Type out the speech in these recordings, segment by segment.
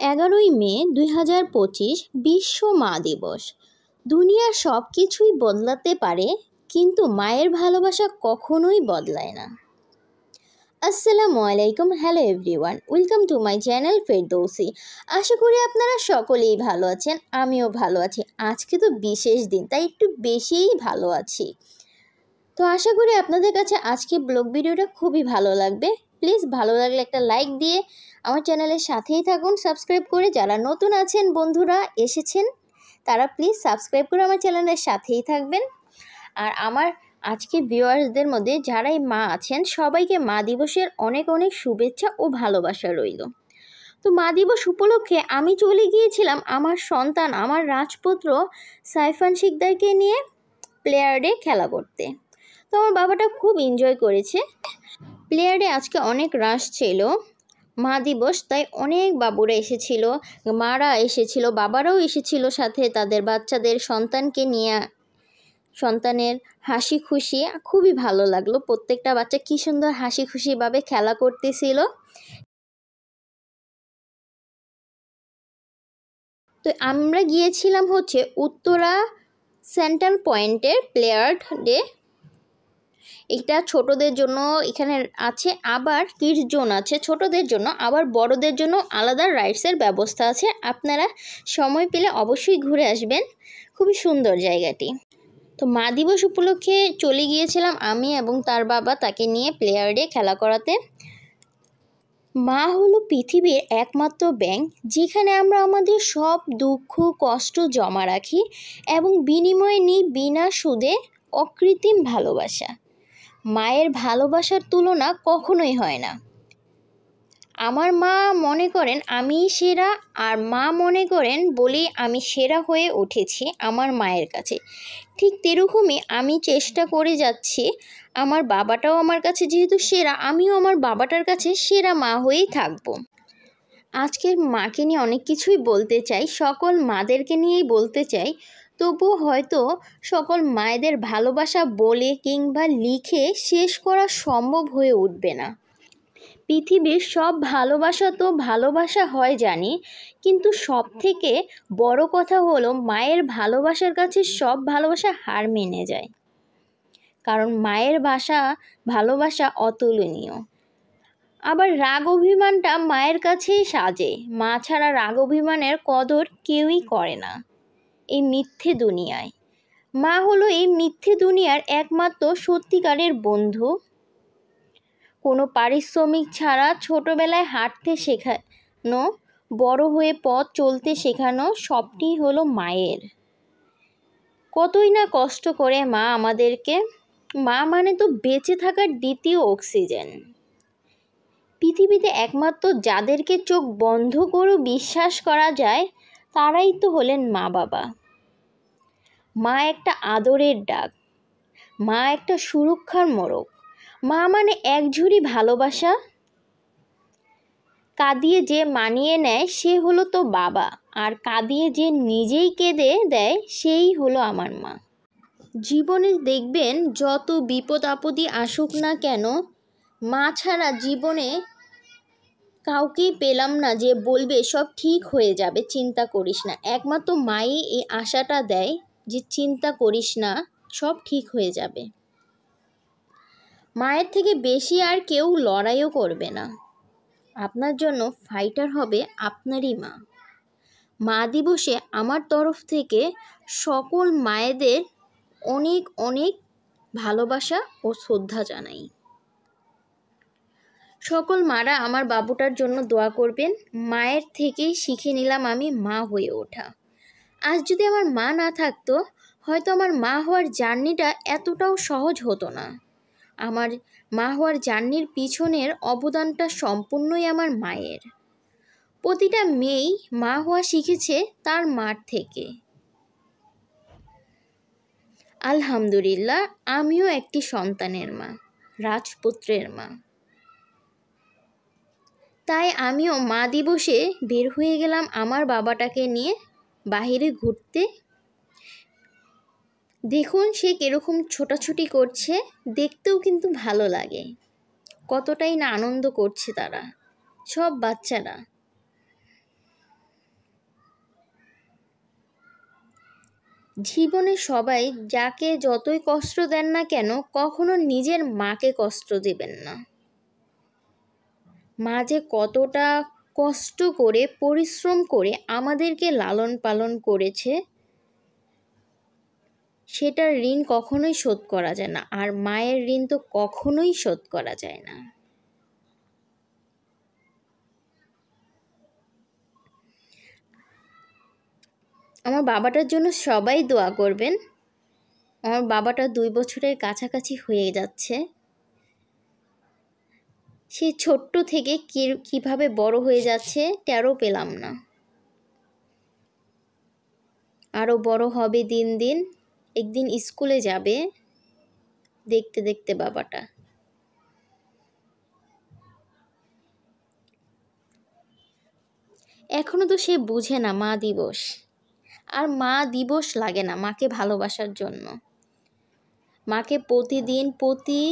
11ই মে 2025 বিশ্ব মা দিবস। দুনিয়ার সব কিছুই বদলাতে পারে, কিন্তু মায়ের ভালোবাসা কখনোই বদলায় না। আসসালামু আলাইকুম, hello everyone, welcome to my channel Ferdousi. আশা করি আপনারা সকলেই ভালো আছেন, আমিও ভালো আছি। আজকে তো বিশেষ দিন, তাই একটু বেশিই ভালো আছি। তো আশা করি আপনাদের কাছে আজকে ব্লগ ভিডিওটা খুবই ভালো লাগবে। প্লিজ ভালো লাগলে একটা লাইক দিয়ে আমার চ্যানেলের সাথেই থাকুন, সাবস্ক্রাইব করে। যারা নতুন আছেন, বন্ধুরা এসেছেন, তারা প্লিজ সাবস্ক্রাইব করে আমার চ্যানেলের সাথেই থাকবেন। আর আমার আজকে ভিউয়ার্সদের মধ্যে যারাই মা আছেন, সবাইকে মা দিবসের অনেক অনেক শুভেচ্ছা ও ভালোবাসা রইল। তো মা দিবস উপলক্ষে আমি চলে গিয়েছিলাম আমার সন্তান, আমার রাজপুত্র সাইফান শিকদারকে নিয়ে প্লেয়ার্ডে খেলা করতে। তো আমার বাবাটা খুব এনজয় করেছে। প্লেয়ার্ডে আজকে অনেক রাশ ছিল, মা দিবস, তাই অনেক বাবুরা এসেছিল, মারা এসেছিল, বাবারাও এসেছিল সাথে তাদের বাচ্চাদের সন্তানকে নিয়ে। সন্তানের হাসি খুশি খুবই ভালো লাগলো। প্রত্যেকটা বাচ্চা কি সুন্দর হাসি খুশিভাবে খেলা করতেছিল। তো আমরা গিয়েছিলাম হচ্ছে উত্তরা সেন্ট্রাল পয়েন্টের প্লেয়ার্ডে। এটা ছোটদের জন্য এখানে আছে, আবার কিডস জোন আছে ছোটদের জন্য, আবার বড়দের জন্য আলাদা রাইডসের ব্যবস্থা আছে। আপনারা সময় পেলে অবশ্যই ঘুরে আসবেন, খুবই সুন্দর জায়গাটি। তো মা দিবস উপলক্ষে চলে গিয়েছিলাম আমি এবং তার বাবা তাকে নিয়ে প্লেয়ার্ডে খেলা করাতে। মা হলো পৃথিবীর একমাত্র ব্যাংক, যেখানে আমরা আমাদের সব দুঃখ কষ্ট জমা রাখি এবং বিনিময়ে নিই বিনা সুদে অকৃত্রিম ভালোবাসা। মায়ের ভালোবাসার তুলনা কখনোই হয় না। আমার মা মনে করেন আমি সেরা, আর মা মনে করেন বলেই আমি সেরা হয়ে উঠেছি আমার মায়ের কাছে। ঠিক তেরকমই আমি চেষ্টা করে যাচ্ছি, আমার বাবাটাও আমার কাছে যেহেতু সেরা, আমিও আমার বাবাটার কাছে সেরা মা হয়েই থাকবো। আজকের মাকে নিয়ে অনেক কিছুই বলতে চাই, সকল মাদেরকে নিয়েই বলতে চাই, তবুও হয়তো সকল মায়েদের ভালোবাসা বলে কিংবা লিখে শেষ করা সম্ভব হয়ে উঠবে না। পৃথিবীর সব ভালোবাসা তো ভালোবাসা হয় জানি, কিন্তু সব থেকে বড় কথা হলো মায়ের ভালোবাসার কাছে সব ভালোবাসা হার মেনে যায়। কারণ মায়ের ভালোবাসা অতুলনীয়। আবার রাগ অভিমানটা মায়ের কাছেই সাজে। মা ছাড়া রাগ অভিমানের কদর কেউই করে না এই মিথ্যে দুনিয়ায়। মা হলো এই মিথ্যে দুনিয়ার একমাত্র সত্যিকারের বন্ধু। কোনো পারিশ্রমিক ছাড়া ছোটবেলায় হাঁটতে শেখানো, বড় হয়ে পথ চলতে শেখানো, সবটি হলো মায়ের। কতই না কষ্ট করে মা আমাদেরকে। মা মানে তো বেঁচে থাকার দ্বিতীয় অক্সিজেন। পৃথিবীতে একমাত্র যাদেরকে চোখ বন্ধ করেও বিশ্বাস করা যায়, তারাই তো হলেন মা বাবা। মা একটা আদরের ডাক, মা একটা সুরক্ষার মোড়ক। মা মানে একঝুড়ি ভালোবাসা। কাঁদিয়ে যে মানিয়ে নেয় সে হলো তো বাবা, আর কাঁদিয়ে যে নিজেই কেঁদে দেয় সেই হলো আমার মা। জীবনে দেখবেন যত বিপদ আপদই আসুক না কেন, মা ছাড়া জীবনে কাউকেই পেলাম না যে বলবে সব ঠিক হয়ে যাবে, চিন্তা করিস না। একমাত্র মাই এই আশাটা দেয় যে চিন্তা করিস না, সব ঠিক হয়ে যাবে। মায়ের থেকে বেশি আর কেউ লড়াইও করবে না। আপনার জন্য ফাইটার হবে আপনারই মা। মা দিবসে আমার তরফ থেকে সকল মায়েদের অনেক অনেক ভালোবাসা ও শ্রদ্ধা জানাই। সকল মারা আমার বাবুটার জন্য দোয়া করবেন। মায়ের থেকেই শিখে নিলাম আমি মা হয়ে ওঠা। আজ যদি আমার মা না থাকতো, হয়তো আমার মা হওয়ার জার্নিটা এতটাও সহজ হতো না। আমার মা হওয়ার জার্নির পিছনের অবদানটা সম্পূর্ণই আমার মায়ের। প্রতিটা মেয়েই মা হওয়া শিখেছে তার মার থেকে। আলহামদুলিল্লাহ, আমিও একটি সন্তানের মা, রাজপুত্রের মা। তাই আমিও মা দিবসে বের হয়ে গেলাম আমার বাবাটাকে নিয়ে বাইরে ঘুরতে। দেখুন সে কীরকম ছোটাছুটি করছে, দেখতেও কিন্তু ভালো লাগে। কতটাই না আনন্দ করছে তারা, সব বাচ্চারা। জীবনে সবাই যাকে যতই কষ্ট দেন না কেন কখনো নিজের মাকে কষ্ট দেবেন না। মা যে কতটা কষ্ট করে পরিশ্রম করে আমাদেরকে লালন পালন করেছে সেটার ঋণ কখনোই শোধ করা যায় না, আর মায়ের ঋণ তো কখনোই শোধ করা যায় না। আমার বাবাটার জন্য সবাই দোয়া করবেন। আমার বাবাটা 2 বছরের কাছাকাছি হয়ে যাচ্ছে। সে ছোট্ট থেকে কিভাবে বড় হয়ে যাচ্ছে টেরও পেলাম না। আরও বড় হবে দিন দিন, একদিন স্কুলে যাবে, দেখতে দেখতে বাবাটা। এখনো তো সে বুঝে না মা দিবস, আর মা দিবস লাগে না মাকে ভালোবাসার জন্য। মাকে প্রতিদিন, প্রতি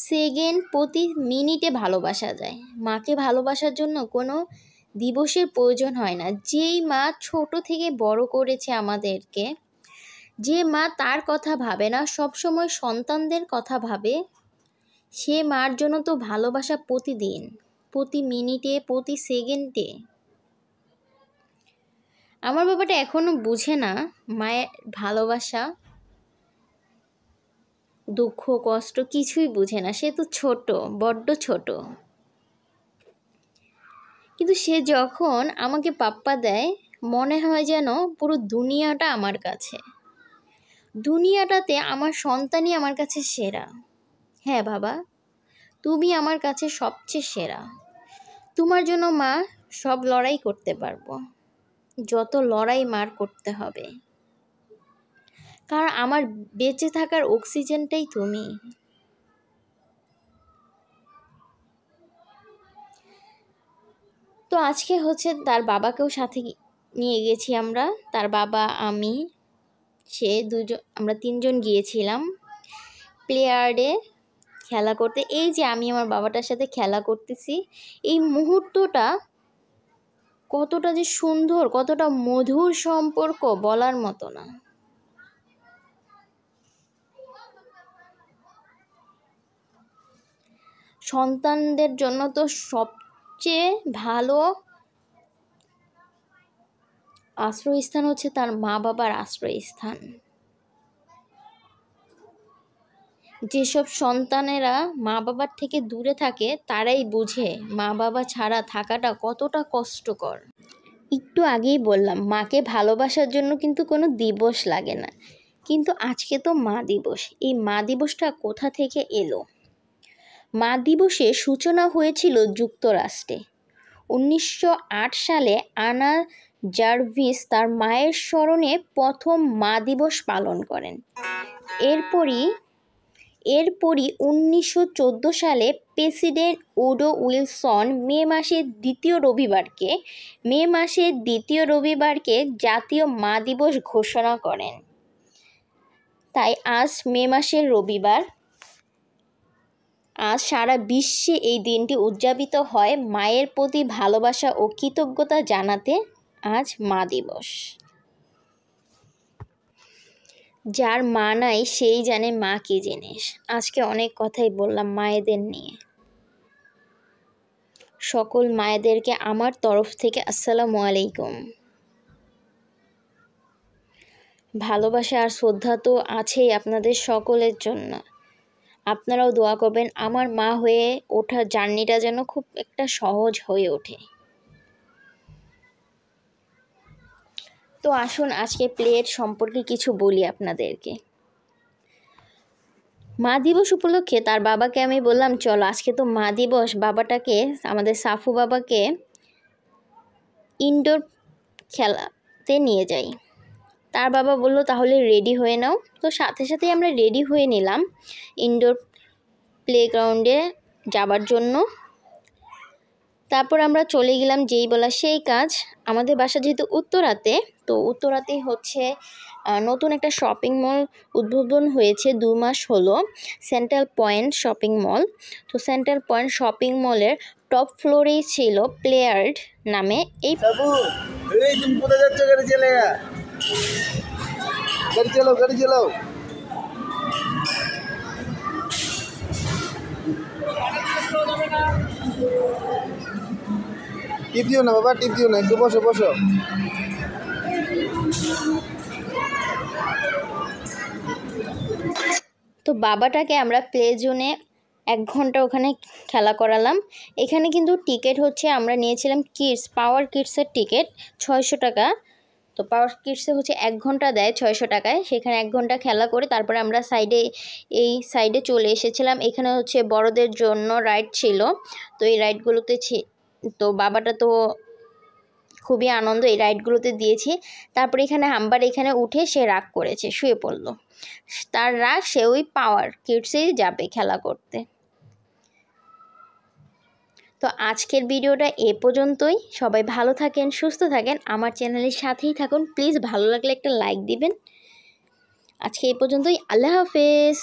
সেকেন্ড, প্রতি মিনিটে ভালোবাসা যায়। মাকে ভালোবাসার জন্য কোনো দিবসের প্রয়োজন হয় না। যেই মা ছোট থেকে বড় করেছে আমাদেরকে, যে মা তার কথা ভাবে না, সবসময় সন্তানদের কথা ভাবে, সে মার জন্য তো ভালোবাসা প্রতিদিন, প্রতি মিনিটে, প্রতি সেকেন্ডে। আমার বাবাটা এখনো বুঝে না মায়ের ভালোবাসা, দুঃখ কষ্ট কিছুই বুঝে না। সে তো ছোট, বড্ড ছোট। কিন্তু সে যখন আমাকে পাপ্পা দেয় মনে হয় যেন পুরো দুনিয়াটা আমার কাছে, দুনিয়াটাতে আমার সন্তানই আমার কাছে সেরা। হ্যাঁ বাবা, তুমি আমার কাছে সবচেয়ে সেরা। তোমার জন্য মা সব লড়াই করতে পারবো, যত লড়াই মার করতে হবে, কারণ আমার বেঁচে থাকার অক্সিজেনটাই তুমি। তো আজকে হচ্ছে তার বাবাকেও সাথে নিয়ে গেছি আমরা, তার বাবা, আমি, সে দুজন, আমরা 3 জন গিয়েছিলাম প্লেয়ার্ডে খেলা করতে। এই যে আমি আমার বাবাটার সাথে খেলা করতেছি, এই মুহূর্তটা কতটা যে সুন্দর, কতটা মধুর সম্পর্ক বলার মতো না। সন্তানদের জন্য তো সবচেয়ে ভালো আশ্রয়স্থান হচ্ছে তার মা বাবার আশ্রয়স্থান। যেসব সন্তানেরা মা বাবার থেকে দূরে থাকে তারাই বুঝে মা বাবা ছাড়া থাকাটা কতটা কষ্টকর। একটু আগেই বললাম মাকে ভালোবাসার জন্য কিন্তু কোনো দিবস লাগে না, কিন্তু আজকে তো মা দিবস। এই মা দিবসটা কোথা থেকে এলো? মা দিবসের সূচনা হয়েছিল যুক্তরাষ্ট্রে। 1908 সালে আনা জার্ভিস তার মায়ের স্মরণে প্রথম মা দিবস পালন করেন। এরপরই 1914 সালে প্রেসিডেন্ট উডো উইলসন মে মাসের দ্বিতীয় রবিবারকে জাতীয় মা দিবস ঘোষণা করেন। তাই আজ মে মাসের রবিবার, আজ সারা বিশ্বে এই দিনটি উদযাপিত হয় মায়ের প্রতি ভালোবাসা ও কৃতজ্ঞতা জানাতে। আজ মা দিবস। যার মা নাই সেই জানে মা কী জিনিস। আজকে অনেক কথাই বললাম মায়েদের নিয়ে। সকল মায়েদেরকে আমার তরফ থেকে আসসালামু আলাইকুম। ভালোবাসা আর শ্রদ্ধা তো আছেই আপনাদের সকলের জন্য। আপনারাও দোয়া করবেন আমার মা হয়ে ওঠার জার্নিটা যেন খুব একটা সহজ হয়ে ওঠে। তো আসুন আজকে প্লেট সম্পর্কে কিছু বলি আপনাদেরকে। মা দিবস উপলক্ষে তার বাবাকে আমি বললাম চলো আজকে তো মা দিবস, বাবাটাকে, আমাদের সাফু বাবাকে ইনডোর খেলাতে নিয়ে যাই। তার বাবা বলল তাহলে রেডি হয়ে নাও। তো সাথে সাথেই আমরা রেডি হয়ে নিলাম ইনডোর প্লেগ্রাউন্ডে যাবার জন্য। তারপর আমরা চলে গেলাম, যেই বলা সেই কাজ। আমাদের বাসা যেহেতু উত্তরাতে, তো উত্তরাতে হচ্ছে নতুন একটা শপিং মল উদ্বোধন হয়েছে, 2 মাস হলো, সেন্ট্রাল পয়েন্ট শপিং মল। তো সেন্ট্রাল পয়েন্ট শপিং মলের টপ ফ্লোরেই ছিল প্লেয়ার্ড নামে এই। গাড়ি চালাও গাড়ি চালাও। টিপ দিও না বাবা, টিপ দিও না, একটু বসো বসো। তো বাবাটাকে আমরা প্লে জোনে 1 ঘন্টা ওখানে খেলা করালাম। এখানে কিন্তু টিকিট হচ্ছে আমরা নিয়েছিলাম কিডস পাওয়ার কিডসের টিকিট 600 টাকা। তো পাওয়ার কিডসে হচ্ছে 1 ঘন্টা দেয় 600 টাকায়। সেখানে 1 ঘন্টা খেলা করে তারপরে আমরা এই সাইডে চলে এসেছিলাম। এখানে হচ্ছে বড়দের জন্য রাইড ছিল। তো এই রাইডগুলোতে তো বাবাটা তো খুবই আনন্দ এই রাইডগুলোতে দিয়েছি। তারপরে এখানে হাম্বার এখানে উঠে সে রাগ করেছে, শুয়ে পড়লো। তার রাগ, সে ওই পাওয়ার কিডসেই যাবে খেলা করতে। তো আজকের ভিডিওটা এ পর্যন্তই। সবাই ভালো থাকেন, সুস্থ থাকেন, আমার চ্যানেলের সাথেই থাকুন। প্লিজ ভালো লাগলে একটা লাইক দিবেন। আজকে এই পর্যন্তই। আল্লাহ হাফেজ।